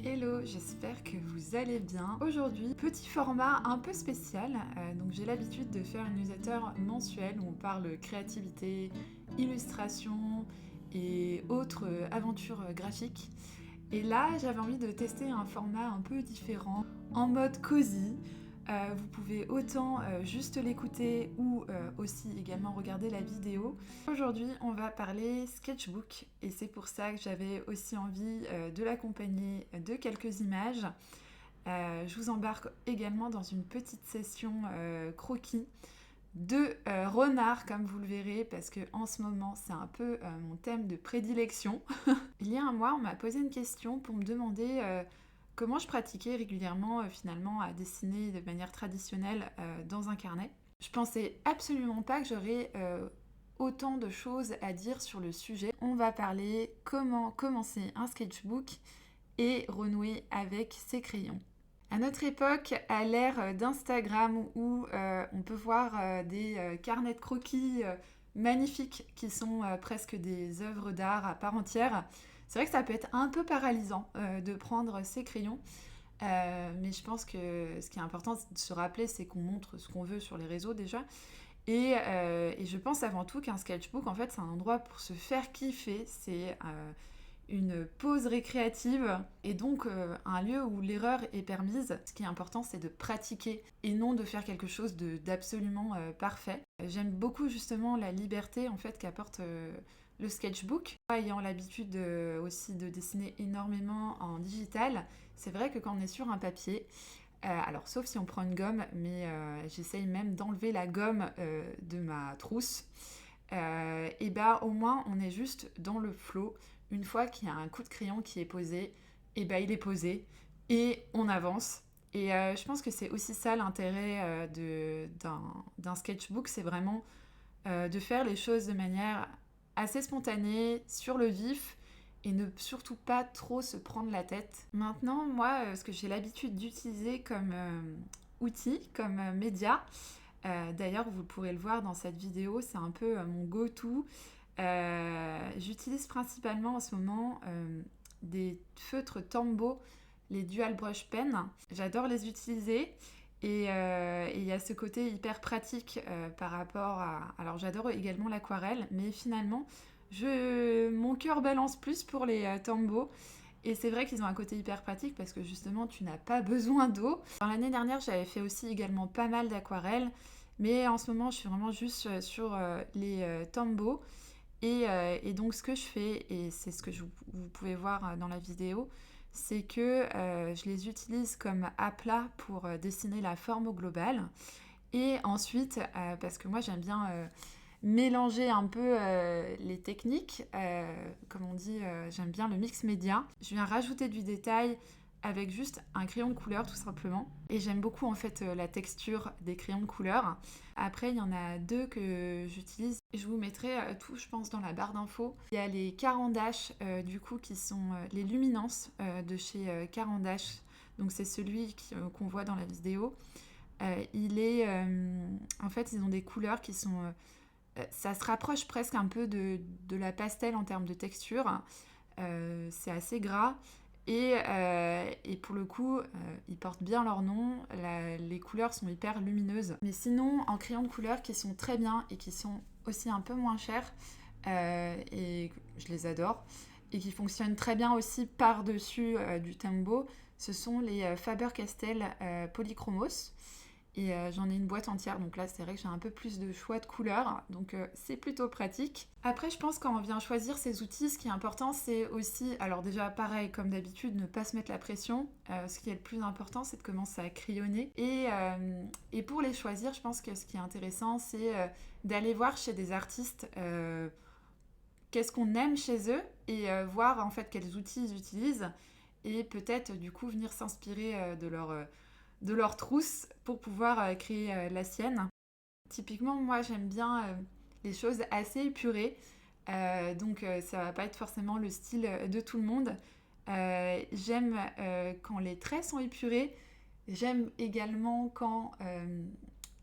Hello, j'espère que vous allez bien. Aujourd'hui, petit format un peu spécial. Donc j'ai l'habitude de faire une newsletter mensuelle où on parle créativité, illustration et autres aventures graphiques. Et là, j'avais envie de tester un format un peu différent, en mode cosy. Vous pouvez autant juste l'écouter ou aussi également regarder la vidéo. Aujourd'hui, on va parler sketchbook et c'est pour ça que j'avais aussi envie de l'accompagner de quelques images. Je vous embarque également dans une petite session croquis de renard, comme vous le verrez, parce que en ce moment, c'est un peu mon thème de prédilection. Il y a un mois, on m'a posé une question pour me demander comment je pratiquais régulièrement finalement à dessiner de manière traditionnelle dans un carnet. Je pensais absolument pas que j'aurais autant de choses à dire sur le sujet. On va parler comment commencer un sketchbook et renouer avec ses crayons. À notre époque, à l'ère d'Instagram où on peut voir des carnets de croquis magnifiques qui sont presque des œuvres d'art à part entière, c'est vrai que ça peut être un peu paralysant de prendre ses crayons. Mais je pense que ce qui est important de se rappeler, c'est qu'on montre ce qu'on veut sur les réseaux déjà. Et je pense avant tout qu'un sketchbook, en fait, c'est un endroit pour se faire kiffer. C'est une pause récréative et donc un lieu où l'erreur est permise. Ce qui est important, c'est de pratiquer et non de faire quelque chose d'absolument parfait. J'aime beaucoup justement la liberté en fait qu'apporte le sketchbook. Ayant l'habitude aussi de dessiner énormément en digital, c'est vrai que quand on est sur un papier, alors sauf si on prend une gomme, mais j'essaye même d'enlever la gomme de ma trousse. Et bah au moins on est juste dans le flow. Une fois qu'il y a un coup de crayon qui est posé, et bah il est posé et on avance. Et je pense que c'est aussi ça l'intérêt d'un sketchbook, c'est vraiment de faire les choses de manière assez spontanée, sur le vif, et ne surtout pas trop se prendre la tête. Maintenant, moi, ce que j'ai l'habitude d'utiliser comme outil, comme média, d'ailleurs, vous pourrez le voir dans cette vidéo, c'est un peu mon go-to. J'utilise principalement en ce moment des feutres Tombow, les Dual Brush Pen. J'adore les utiliser et il y a ce côté hyper pratique par rapport à... Alors j'adore également l'aquarelle, mais finalement, mon cœur balance plus pour les Tombow. Et c'est vrai qu'ils ont un côté hyper pratique parce que justement, tu n'as pas besoin d'eau. L'année dernière, j'avais fait aussi également pas mal d'aquarelles. Mais en ce moment, je suis vraiment juste sur les Tombow. Et donc, ce que je fais, et c'est ce que vous pouvez voir dans la vidéo, c'est que je les utilise comme aplat pour dessiner la forme globale. Et ensuite, parce que moi, j'aime bien mélanger un peu les techniques. Comme on dit, j'aime bien le mix média. Je viens rajouter du détail avec juste un crayon de couleur tout simplement. Et j'aime beaucoup en fait la texture des crayons de couleur. Après, il y en a deux que j'utilise. Je vous mettrai tout, je pense, dans la barre d'infos. Il y a les Caran d'Ache, du coup, qui sont les Luminance de chez Caran d'Ache. Donc c'est celui qu'on voit dans la vidéo. En fait, ils ont des couleurs qui sont... ça se rapproche presque un peu de la pastel en termes de texture. C'est assez gras. Et pour le coup, ils portent bien leur nom. Les couleurs sont hyper lumineuses. Mais sinon, en crayons de couleur qui sont très bien et qui sont aussi un peu moins chers, et je les adore, et qui fonctionnent très bien aussi par-dessus du Tombow, ce sont les Faber-Castell Polychromos. Et j'en ai une boîte entière, donc là c'est vrai que j'ai un peu plus de choix de couleurs, donc c'est plutôt pratique. Après, je pense quand on vient choisir ces outils, ce qui est important, c'est aussi, alors déjà pareil, comme d'habitude, ne pas se mettre la pression. Ce qui est le plus important, c'est de commencer à crayonner. Et pour les choisir, je pense que ce qui est intéressant, c'est d'aller voir chez des artistes qu'est-ce qu'on aime chez eux et voir en fait quels outils ils utilisent et peut-être du coup venir s'inspirer de leur trousse pour pouvoir créer la sienne. Typiquement, moi j'aime bien les choses assez épurées, donc ça va pas être forcément le style de tout le monde. J'aime quand les traits sont épurés, j'aime également quand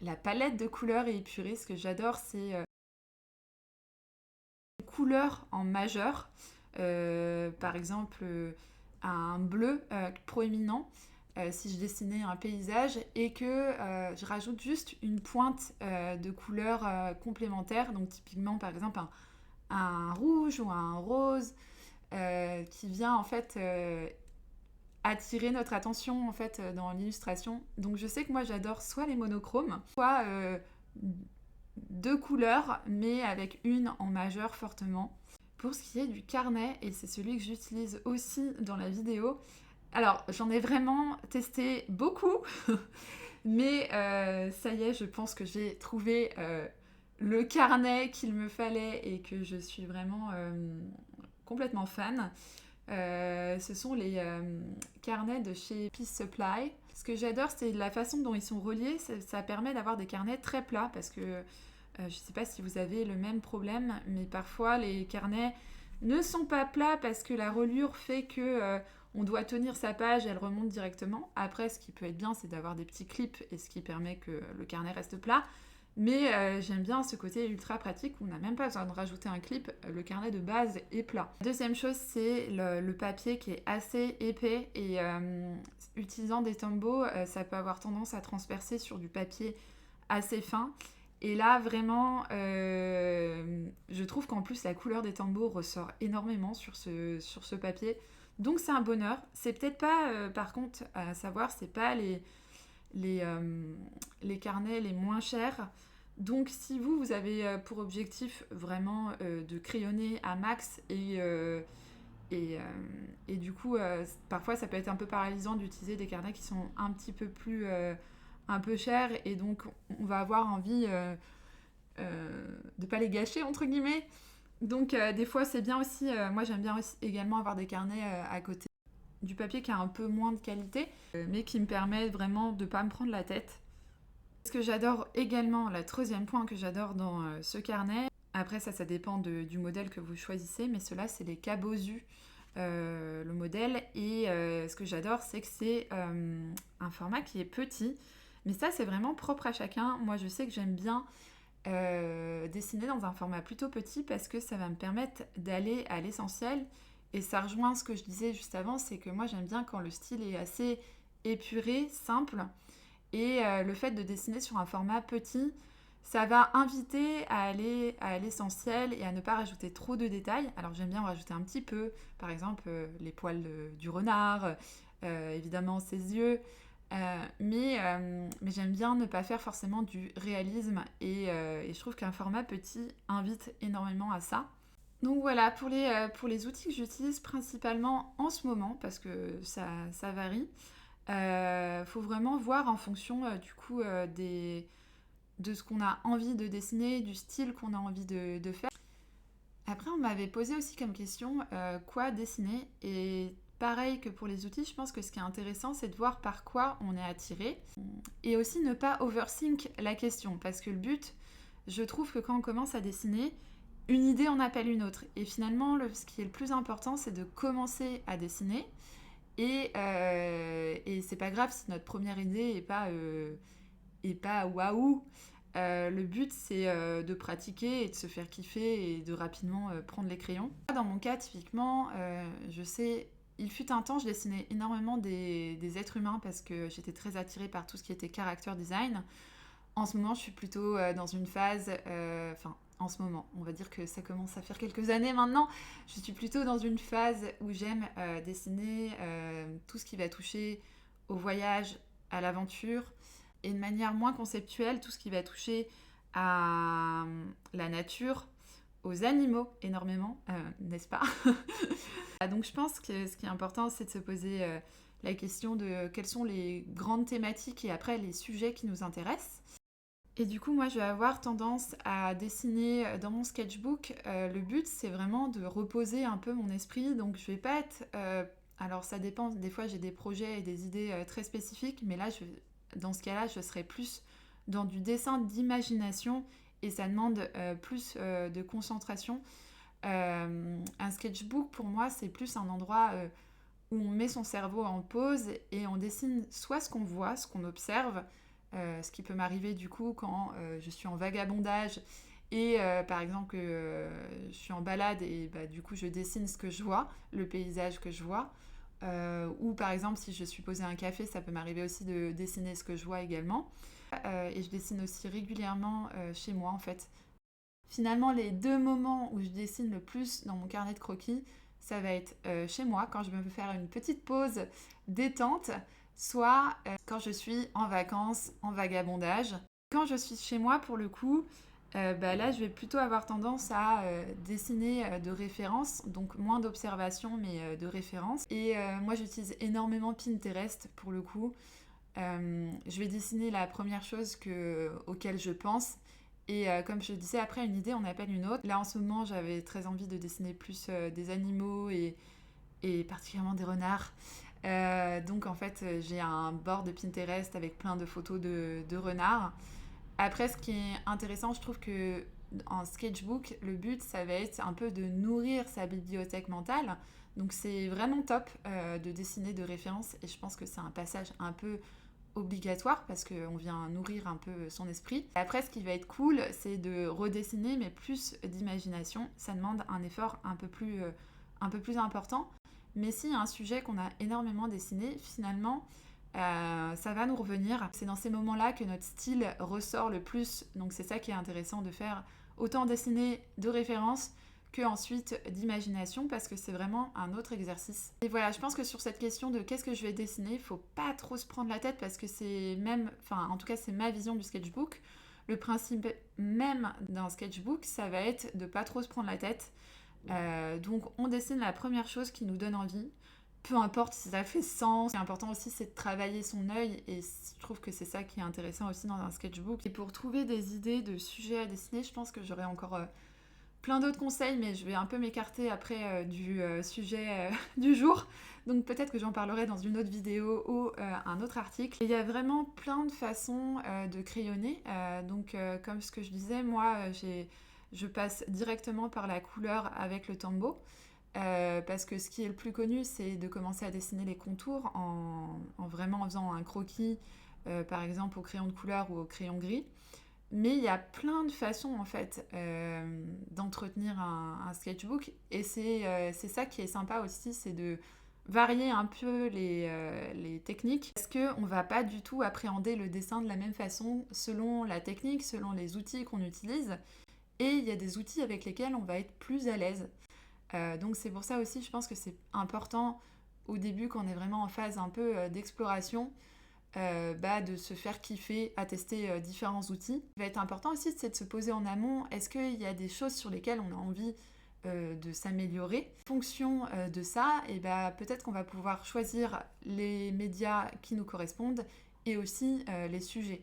la palette de couleurs est épurée. Ce que j'adore, c'est les couleurs en majeur. Par exemple, un bleu proéminent si je dessinais un paysage et que je rajoute juste une pointe de couleur complémentaire, donc typiquement par exemple un rouge ou un rose qui vient en fait attirer notre attention en fait dans l'illustration. Donc je sais que moi j'adore soit les monochromes, soit deux couleurs mais avec une en majeur fortement. Pour ce qui est du carnet, et c'est celui que j'utilise aussi dans la vidéo, alors j'en ai vraiment testé beaucoup, mais ça y est, je pense que j'ai trouvé le carnet qu'il me fallait et que je suis vraiment complètement fan. Ce sont les carnets de chez Peace Supply. Ce que j'adore, c'est la façon dont ils sont reliés. Ça permet d'avoir des carnets très plats parce que je ne sais pas si vous avez le même problème, mais parfois les carnets ne sont pas plats parce que la reliure fait que on doit tenir sa page et elle remonte directement. Après, ce qui peut être bien, c'est d'avoir des petits clips et ce qui permet que le carnet reste plat. Mais j'aime bien ce côté ultra pratique où on n'a même pas besoin de rajouter un clip, le carnet de base est plat. Deuxième chose, c'est le papier qui est assez épais et utilisant des Tombow, ça peut avoir tendance à transpercer sur du papier assez fin. Et là, vraiment, je trouve qu'en plus, la couleur des Tombow ressort énormément sur ce papier. Donc, c'est un bonheur. C'est peut-être pas, par contre, à savoir, c'est pas les carnets les moins chers. Donc, si vous avez pour objectif vraiment de crayonner à max et du coup, parfois, ça peut être un peu paralysant d'utiliser des carnets qui sont un petit peu plus... un peu chers et donc on va avoir envie de pas les gâcher entre guillemets. Donc des fois c'est bien aussi, moi j'aime bien aussi également avoir des carnets à côté du papier qui a un peu moins de qualité mais qui me permet vraiment de pas me prendre la tête. Ce que j'adore également, le troisième point que j'adore dans ce carnet, après ça dépend du modèle que vous choisissez, mais ceux-là c'est les Kabosu. Le modèle et ce que j'adore c'est que c'est un format qui est petit mais ça c'est vraiment propre à chacun. Moi je sais que j'aime bien dessiner dans un format plutôt petit parce que ça va me permettre d'aller à l'essentiel et ça rejoint ce que je disais juste avant, c'est que moi j'aime bien quand le style est assez épuré, simple et le fait de dessiner sur un format petit ça va inviter à aller à l'essentiel et à ne pas rajouter trop de détails. Alors j'aime bien en rajouter un petit peu, par exemple les poils du renard, évidemment ses yeux, mais j'aime bien ne pas faire forcément du réalisme et je trouve qu'un format petit invite énormément à ça. Donc voilà, pour les outils que j'utilise principalement en ce moment, parce que ça varie, faut vraiment voir en fonction du coup de ce qu'on a envie de dessiner, du style qu'on a envie de faire. Après, on m'avait posé aussi comme question quoi dessiner. Et pareil que pour les outils, je pense que ce qui est intéressant, c'est de voir par quoi on est attiré. Et aussi ne pas overthink la question. Parce que le but, je trouve que quand on commence à dessiner, une idée en appelle une autre. Et finalement, ce qui est le plus important, c'est de commencer à dessiner. Et c'est pas grave si notre première idée est pas waouh. Le but, c'est de pratiquer et de se faire kiffer et de rapidement prendre les crayons. Dans mon cas, typiquement, je sais, il fut un temps, je dessinais énormément des êtres humains parce que j'étais très attirée par tout ce qui était character design. En ce moment, je suis plutôt dans une phase... en ce moment, on va dire que ça commence à faire quelques années maintenant. Je suis plutôt dans une phase où j'aime dessiner tout ce qui va toucher au voyage, à l'aventure, et de manière moins conceptuelle, tout ce qui va toucher à la nature, aux animaux énormément, n'est-ce pas? Donc je pense que ce qui est important, c'est de se poser la question de quelles sont les grandes thématiques et après les sujets qui nous intéressent. Et du coup, moi, je vais avoir tendance à dessiner dans mon sketchbook. Le but, c'est vraiment de reposer un peu mon esprit. Donc, je vais pas être... alors, ça dépend. Des fois, j'ai des projets et des idées très spécifiques. Mais là, dans ce cas-là, je serai plus dans du dessin d'imagination. Et ça demande plus de concentration. Un sketchbook, pour moi, c'est plus un endroit où on met son cerveau en pause et on dessine soit ce qu'on voit, ce qu'on observe, ce qui peut m'arriver du coup quand je suis en vagabondage et par exemple je suis en balade et bah, du coup je dessine ce que je vois, le paysage que je vois, Ou par exemple, si je suis posée à un café, ça peut m'arriver aussi de dessiner ce que je vois également. Et je dessine aussi régulièrement chez moi en fait. Finalement, les 2 moments où je dessine le plus dans mon carnet de croquis, ça va être chez moi, quand je me veux faire une petite pause détente, soit quand je suis en vacances, en vagabondage. Quand je suis chez moi, pour le coup, là, je vais plutôt avoir tendance à dessiner de références, donc moins d'observations, mais de références. Et moi, j'utilise énormément Pinterest, pour le coup. Je vais dessiner la première chose auquel je pense. Et comme je le disais, après, une idée, on appelle une autre. Là, en ce moment, j'avais très envie de dessiner plus des animaux et particulièrement des renards. Donc, en fait, j'ai un board de Pinterest avec plein de photos de renards. Après, ce qui est intéressant, je trouve que en sketchbook, le but, ça va être un peu de nourrir sa bibliothèque mentale. Donc, c'est vraiment top de dessiner de références. Et je pense que c'est un passage un peu obligatoire parce qu'on vient nourrir un peu son esprit. Après, ce qui va être cool, c'est de redessiner, mais plus d'imagination. Ça demande un effort un peu plus important. Mais s'il y a un sujet qu'on a énormément dessiné, finalement, ça va nous revenir. C'est dans ces moments-là que notre style ressort le plus. Donc c'est ça qui est intéressant de faire autant dessiner de références que ensuite d'imagination parce que c'est vraiment un autre exercice. Et voilà, je pense que sur cette question de qu'est-ce que je vais dessiner, il faut pas trop se prendre la tête parce que c'est même, enfin en tout cas c'est ma vision du sketchbook. Le principe même d'un sketchbook, ça va être de pas trop se prendre la tête. Donc on dessine la première chose qui nous donne envie, peu importe si ça fait sens. Ce qui est important aussi, c'est de travailler son œil et je trouve que c'est ça qui est intéressant aussi dans un sketchbook. Et pour trouver des idées de sujets à dessiner, je pense que j'aurais encore plein d'autres conseils, mais je vais un peu m'écarter après du sujet du jour. Donc peut-être que j'en parlerai dans une autre vidéo ou un autre article. Et il y a vraiment plein de façons de crayonner. Comme ce que je disais, moi, je passe directement par la couleur avec le Tombow. Parce que ce qui est le plus connu, c'est de commencer à dessiner les contours vraiment en faisant un croquis, par exemple au crayon de couleur ou au crayon gris. Mais il y a plein de façons en fait d'entretenir un sketchbook et c'est ça qui est sympa aussi, c'est de varier un peu les techniques parce qu'on ne va pas du tout appréhender le dessin de la même façon selon la technique, selon les outils qu'on utilise et il y a des outils avec lesquels on va être plus à l'aise. Donc c'est pour ça aussi je pense que c'est important au début quand on est vraiment en phase un peu d'exploration de se faire kiffer à tester différents outils. Ce qui va être important aussi, c'est de se poser en amont, est-ce qu'il y a des choses sur lesquelles on a envie de s'améliorer. En fonction de ça, peut-être qu'on va pouvoir choisir les médias qui nous correspondent et aussi les sujets.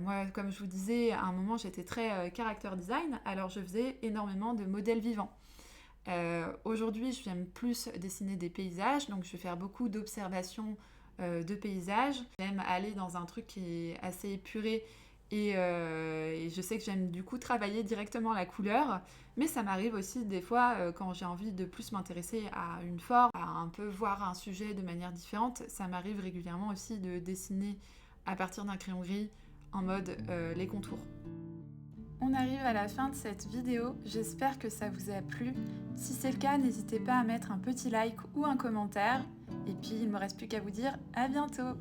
Moi, comme je vous disais, à un moment, j'étais très character design, alors je faisais énormément de modèles vivants. Aujourd'hui, j'aime plus dessiner des paysages, donc je vais faire beaucoup d'observations de paysages. J'aime aller dans un truc qui est assez épuré et je sais que j'aime du coup travailler directement la couleur, mais ça m'arrive aussi des fois quand j'ai envie de plus m'intéresser à une forme, à un peu voir un sujet de manière différente, ça m'arrive régulièrement aussi de dessiner à partir d'un crayon gris en mode les contours. On arrive à la fin de cette vidéo, j'espère que ça vous a plu. Si c'est le cas, n'hésitez pas à mettre un petit like ou un commentaire. Et puis il ne me reste plus qu'à vous dire à bientôt.